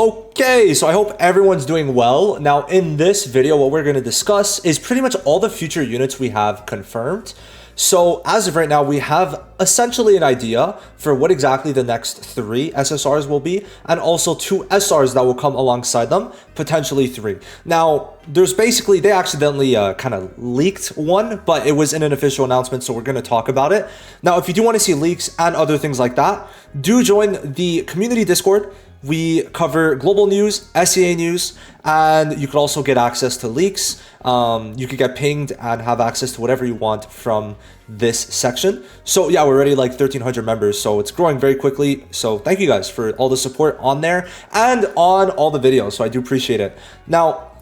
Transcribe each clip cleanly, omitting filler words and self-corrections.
Okay, so I hope everyone's doing well. Now, in this video, what we're going to discuss is pretty much all the future units we have confirmed. So as of right now, we have essentially an idea for what exactly the next 3 SSRs will be, and also 2 SRs that will come alongside them, potentially 3. Now, there's basically, they accidentally kind of leaked one, but it was in an official announcement, so we're going to talk about it. Now, if you do want to see leaks and other things like that, do join the community Discord. We cover global news, SEA news, and you could also get access to leaks. You could get pinged and have access to whatever you want from this section. So yeah, we're already like 1,300 members, so it's growing very quickly. So thank you guys for all the support on there and on all the videos. So I do appreciate it. Now,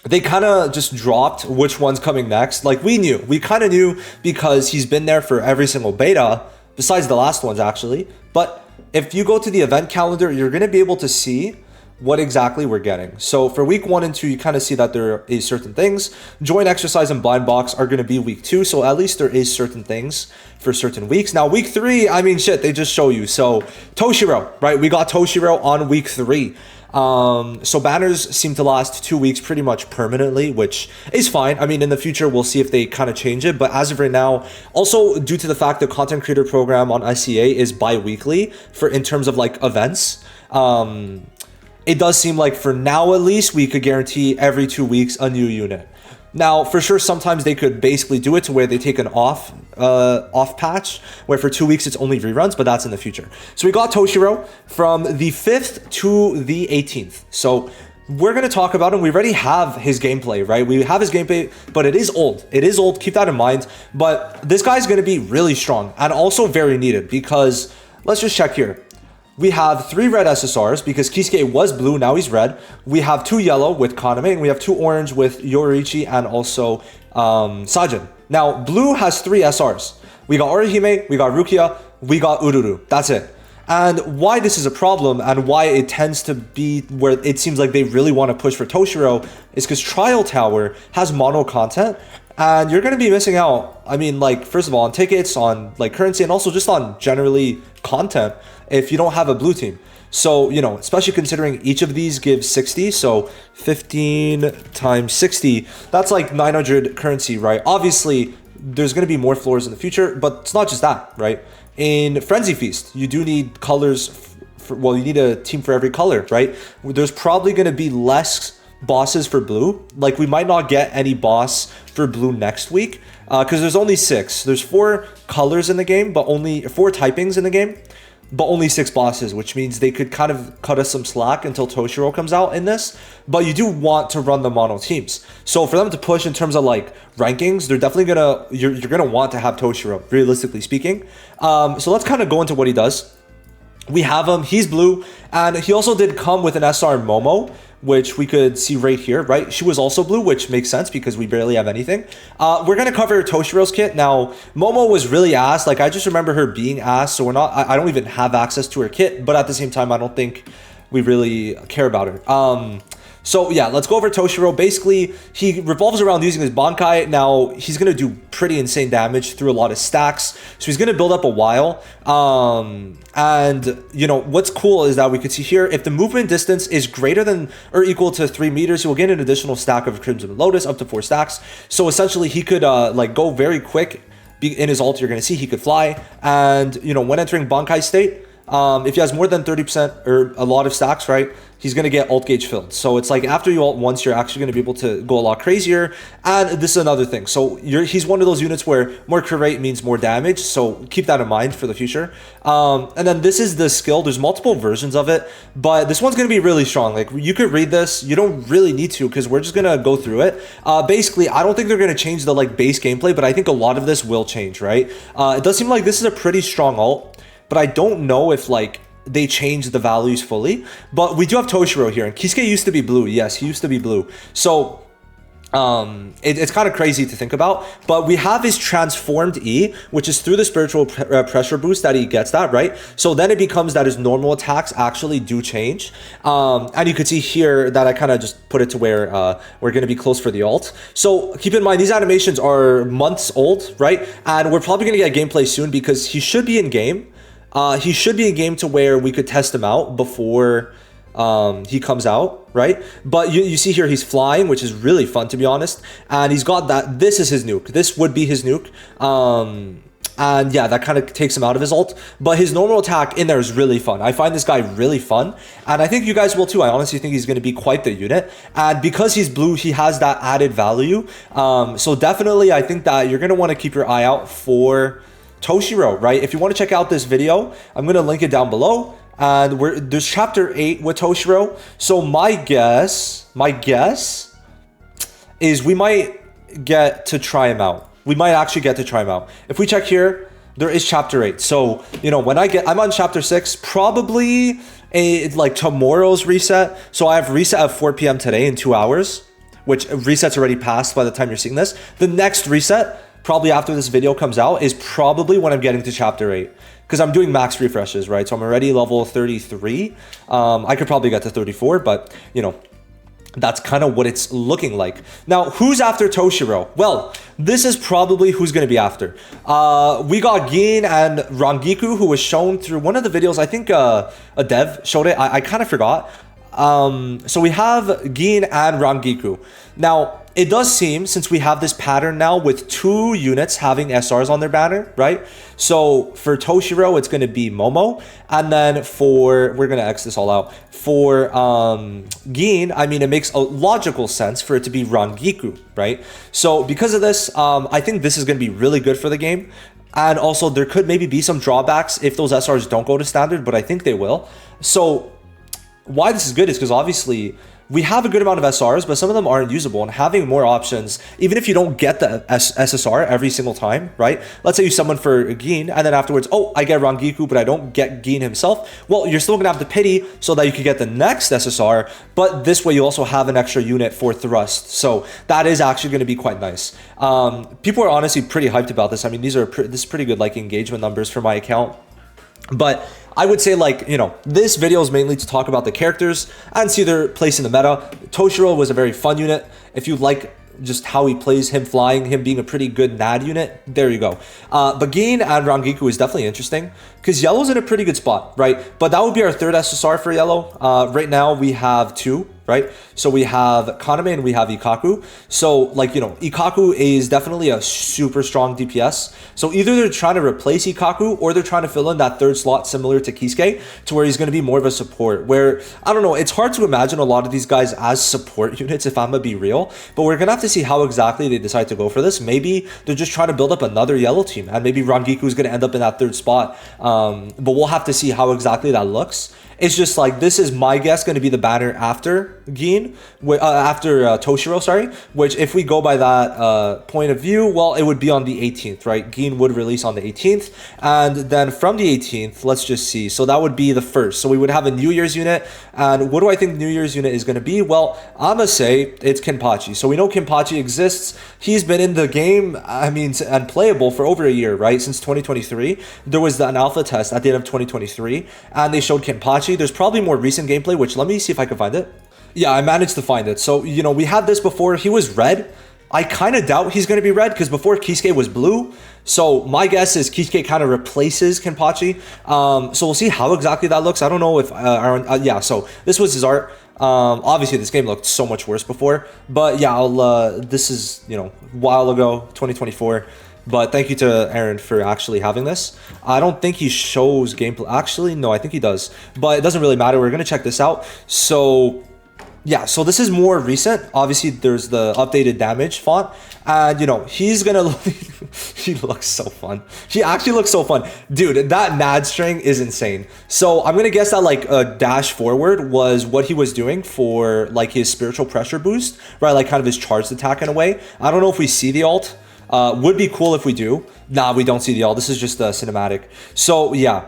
they kind of just dropped which one's coming next. Like we kind of knew because he's been there for every single beta, besides the last ones actually. But if you go to the event calendar, you're going to be able to see what exactly we're getting. So for week 1 and 2, you kind of see that there is certain things. Join exercise and blind box are going to be week 2. So at least there is certain things for certain weeks. Now week 3, I mean, shit, they just show you. So Toshiro, right? We got Toshiro on week 3. So banners seem to last 2 weeks pretty much permanently, which is fine. I mean, in the future, we'll see if they kind of change it. But as of right now, also due to the fact the content creator program on SEA is bi-weekly in terms of like events, it does seem like for now, at least, we could guarantee every 2 weeks a new unit. Now, for sure, sometimes they could basically do it to where they take an off patch, where for 2 weeks it's only reruns, but that's in the future. So we got Toshiro from the 5th to the 18th. So we're going to talk about him. We already have his gameplay, right? We have his gameplay, but it is old. It is old. Keep that in mind. But this guy's going to be really strong and also very needed because let's just check here. We have 3 red SSRs because Kisuke was blue, now he's red. We have 2 yellow with Kaname, and we have 2 orange with Yoriichi and also Sajin. Now, blue has 3 SRs. We got Orihime, we got Rukia, we got Ururu. That's it. And why this is a problem and why it tends to be where it seems like they really want to push for Toshiro is because Trial Tower has mono content. And you're going to be missing out, I mean, like, first of all, on tickets, on, like, currency, and also just on generally content if you don't have a blue team. So, you know, especially considering each of these gives 60, so 15 times 60, that's like 900 currency, right? Obviously, there's going to be more floors in the future, but it's not just that, right? In Frenzy Feast, you do need colors, well, you need a team for every color, right? There's probably going to be less bosses for blue. Like we might not get any boss for blue next week because there's only 6. There's 4 colors in the game, but only 4 typings in the game, but only 6 bosses, which means they could kind of cut us some slack until Toshiro comes out in this. But you do want to run the mono teams. So for them to push in terms of like rankings, they're definitely gonna you're gonna want to have Toshiro, realistically speaking. So let's kind of go into what he does. We have him, he's blue, and he also did come with an SR Momo, which we could see right here, right? She was also blue, which makes sense because we barely have anything. We're going to cover Toshiro's kit. Now, Momo was really ass. Like, I just remember her being ass, so I don't even have access to her kit, but at the same time, I don't think we really care about her. So yeah, let's go over Toshiro. Basically, he revolves around using his Bankai. Now, he's going to do pretty insane damage through a lot of stacks. So he's going to build up a while. And, you know, what's cool is that we could see here, if the movement distance is greater than or equal to 3 meters, he will get an additional stack of Crimson Lotus, up to 4 stacks. So essentially, he could like go very quick. In his ult, you're going to see he could fly. And, you know, when entering Bankai state, if he has more than 30% or a lot of stacks, right, he's going to get ult gauge filled. So it's like after you ult once, you're actually going to be able to go a lot crazier. And this is another thing. So he's one of those units where more crit rate means more damage. So keep that in mind for the future. And then this is the skill. There's multiple versions of it, but this one's going to be really strong. Like you could read this. You don't really need to because we're just going to go through it. Basically, I don't think they're going to change the like base gameplay, but I think a lot of this will change, right? It does seem like this is a pretty strong ult. But I don't know if like they changed the values fully. But we do have Toshiro here, and Kisuke used to be blue. Yes, he used to be blue. So it's kind of crazy to think about. But we have his transformed E, which is through the spiritual pressure boost that he gets that, right? So then it becomes that his normal attacks actually do change. And you could see here that I kind of just put it to where we're going to be close for the ult. So keep in mind, these animations are months old, right? And we're probably going to get gameplay soon because he should be in game. He should be in game to where we could test him out before he comes out, right? But you see here he's flying, which is really fun, to be honest. And he's got that. This is his nuke. This would be his nuke. And yeah, that kind of takes him out of his ult. But his normal attack in there is really fun. I find this guy really fun. And I think you guys will too. I honestly think he's going to be quite the unit. And because he's blue, he has that added value. So definitely, I think that you're going to want to keep your eye out for Toshiro, right? If you want to check out this video, I'm going to link it down below. And there's chapter 8 with Toshiro. So my guess is we might get to try him out. We might actually get to try him out. If we check here, there is chapter 8. So, you know, when I'm on chapter 6, probably like tomorrow's reset. So I have reset at 4 p.m. today in 2 hours, which reset's already passed by the time you're seeing this. The next reset, probably after this video comes out, is probably when I'm getting to chapter 8. Because I'm doing max refreshes, right? So I'm already level 33. I could probably get to 34, but, you know, that's kind of what it's looking like. Now, who's after Toshiro? Well, this is probably who's going to be after. We got Gin and Rangiku, who was shown through one of the videos. I think a dev showed it. I kind of forgot. So we have Gin and Rangiku. Now, it does seem, since we have this pattern now with 2 units having SRs on their banner, right? So for Toshiro, it's going to be Momo. And then we're going to X this all out. For Gin, I mean, it makes a logical sense for it to be Rangiku, right? So because of this, I think this is going to be really good for the game. And also, there could maybe be some drawbacks if those SRs don't go to standard, but I think they will. So why this is good is because obviously we have a good amount of SRs, but some of them aren't usable, and having more options, even if you don't get the SSR every single time, right? Let's say you summon for Gin, and then afterwards, oh, I get Rangiku, but I don't get Gin himself. Well, you're still gonna have the pity so that you can get the next SSR, but this way you also have an extra unit for thrust. So that is actually gonna be quite nice. People are honestly pretty hyped about this. I mean, this is pretty good like engagement numbers for my account. But I would say, like, you know, this video is mainly to talk about the characters and see their place in the meta. Toshiro was a very fun unit. If you like just how he plays, him flying, him being a pretty good NAD unit, there you go. But Gin and Rangiku is definitely interesting because Yellow's in a pretty good spot, right? But that would be our third SSR for Yellow. Right now we have 2. Right? So we have Kaname and we have Ikaku. So, like, you know, Ikaku is definitely a super strong DPS. So either they're trying to replace Ikaku or they're trying to fill in that third slot similar to Kisuke to where he's going to be more of a support. Where, I don't know, it's hard to imagine a lot of these guys as support units if I'm going to be real. But we're going to have to see how exactly they decide to go for this. Maybe they're just trying to build up another Yellow team and maybe Rangiku is going to end up in that third spot. But we'll have to see how exactly that looks. It's just like, this is my guess going to be the banner after Gin, after Toshiro, sorry, which if we go by that point of view, well, it would be on the 18th, right? Gin would release on the 18th. And then from the 18th, let's just see. So that would be the 1st. So we would have a New Year's unit. And what do I think New Year's unit is going to be? Well, I'm going to say it's Kenpachi. So we know Kenpachi exists. He's been in the game, I mean, and playable for over a year, right? Since 2023. There was an alpha test at the end of 2023, and they showed Kenpachi. There's probably more recent gameplay, which let me see if I can find it. Yeah, I managed to find it. So, you know, we had this before. He was red. I kind of doubt he's going to be red because before Kisuke was blue. So my guess is Kisuke kind of replaces Kenpachi. So we'll see how exactly that looks. I don't know if yeah, so this was his art. Obviously this game looked so much worse before, but yeah, this is, you know, a while ago, 2024. But thank you to Aaron for actually having this. I don't think he shows gameplay. Actually, no, I think he does. But it doesn't really matter. We're going to check this out. So, yeah. So this is more recent. Obviously, there's the updated damage font. And, you know, he's going to... he looks so fun. He actually looks so fun. Dude, that NAD string is insane. So I'm going to guess that, like, a dash forward was what he was doing for, like, his spiritual pressure boost. Right? Like, kind of his charged attack in a way. I don't know if we see the ult. Would be cool if we do. Nah, we don't see the ult. This is just a cinematic. So yeah,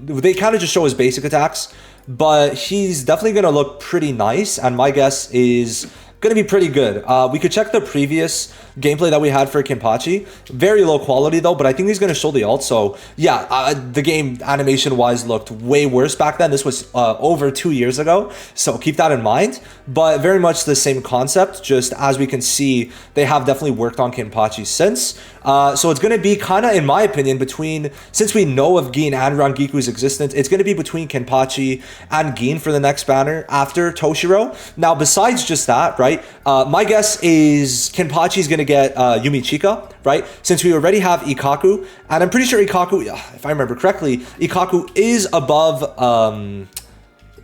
they kind of just show his basic attacks, but he's definitely gonna look pretty nice. And my guess is gonna be pretty good. We could check the previous gameplay that we had for Kenpachi. Very low quality though, but I think he's gonna show the ult. So yeah, the game animation wise looked way worse back then. This was over 2 years ago, so keep that in mind. But very much the same concept, just as we can see, they have definitely worked on Kenpachi since. So it's gonna be kind of, in my opinion, between, since we know of Gin and Rangiku's existence, it's gonna be between Kenpachi and Gin for the next banner after Toshiro. Now, besides just that, right, my guess is Kenpachi is going to get Yumichika, right, since we already have Ikkaku, and I'm pretty sure Ikkaku, if I remember correctly, Ikkaku is above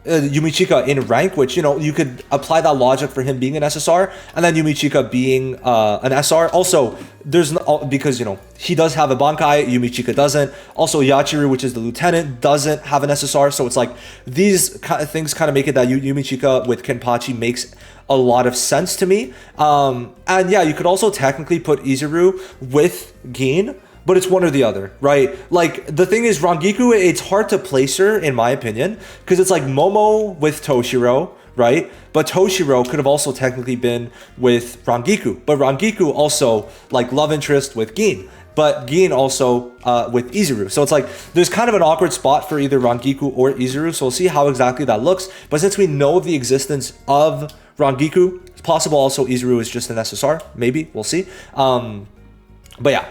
Yumichika in rank, which, you know, you could apply that logic for him being an SSR, and then Yumichika being an SR. Also, there's no, because, you know, he does have a Bankai, Yumichika doesn't. Also, Yachiru, which is the lieutenant, doesn't have an SSR, so it's like these kind of things kind of make it that Yumichika with Kenpachi makes a lot of sense to me. And yeah, you could also technically put Izuru with Gin, but it's one or the other, right? Like, the thing is, Rangiku, it's hard to place her, in my opinion, because it's like Momo with Toshiro, right? But Toshiro could have also technically been with Rangiku, but Rangiku also, like, love interest with Gin, but Gin also with Izuru. So it's like, there's kind of an awkward spot for either Rangiku or Izuru, so we'll see how exactly that looks. But since we know the existence of Rangiku, it's possible also Izuru is just an SSR, maybe, we'll see. But yeah,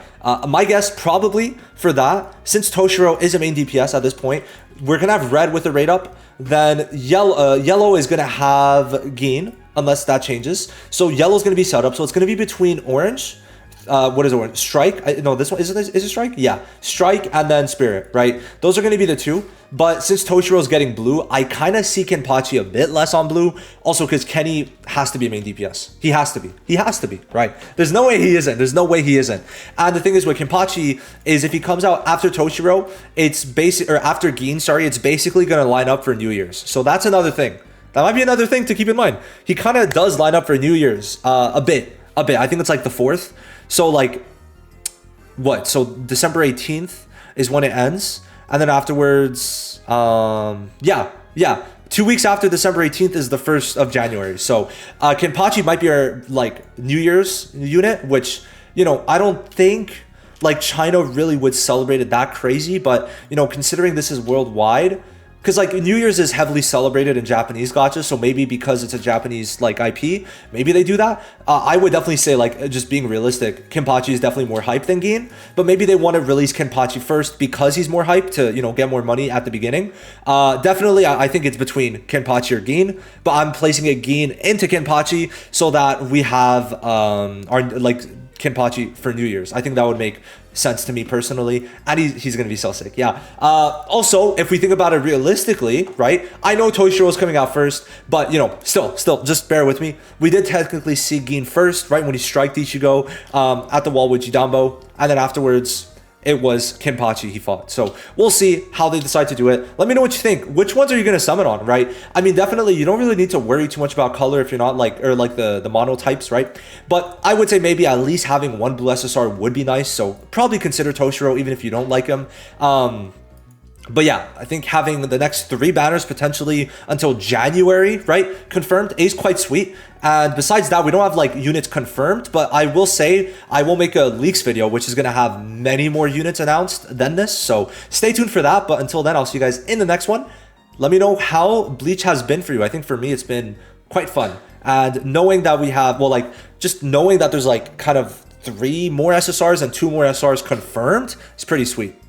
my guess probably for that, since Toshiro is a main DPS at this point, we're going to have red with the rate up, then yellow is going to have Gin, unless that changes. So yellow is going to be set up, so it's going to be between orange, what is orange? Strike? No, this one, is it Strike? Yeah, Strike and then Spirit, right? Those are going to be the two. But since Toshiro's getting blue, I kind of see Kenpachi a bit less on blue. Also, because Kenny has to be a main DPS. He has to be. He has to be, right? There's no way he isn't. There's no way he isn't. And the thing is with Kenpachi is if he comes out after Toshiro, it's or after Gin, sorry, it's basically going to line up for New Year's. So that's another thing. That might be another thing to keep in mind. He kind of does line up for New Year's a bit. I think it's like the 4th. So like, what? So December 18th is when it ends. And then afterwards, yeah. 2 weeks after December 18th is the 1st of January. So Kenpachi might be our like New Year's unit, which, you know, I don't think like China really would celebrate it that crazy. But, you know, considering this is worldwide, because like New Year's is heavily celebrated in Japanese gachas, so maybe because it's a Japanese like IP, maybe they do that. I would definitely say, like, just being realistic, Kenpachi is definitely more hyped than Gin, but maybe they want to release Kenpachi first because he's more hyped to, you know, get more money at the beginning. Definitely, I think it's between Kenpachi or Gin, but I'm placing it Gin into Kenpachi so that we have our like Kenpachi for New Year's. I think that would make sense to me personally, and he's gonna be so sick. Yeah. Also, if we think about it realistically, right, I know Toshiro's coming out first, but, you know, still just bear with me. We did technically see Gin first, right, when he striked Ichigo at the wall with Jidambo, and then afterwards it was Kenpachi he fought. So we'll see how they decide to do it. Let me know what you think. Which ones are you going to summon on, right? I mean, definitely you don't really need to worry too much about color if you're not like, or like the mono types, right? But I would say maybe at least having one blue SSR would be nice. So probably consider Toshiro even if you don't like him. But yeah, I think having the next 3 banners potentially until January, right, confirmed is quite sweet. And besides that, we don't have like units confirmed, but I will say I will make a leaks video, which is going to have many more units announced than this. So stay tuned for that. But until then, I'll see you guys in the next one. Let me know how Bleach has been for you. I think for me, it's been quite fun. And knowing that we have, well, like just knowing that there's like kind of 3 more SSRs and 2 more SRs confirmed is pretty sweet.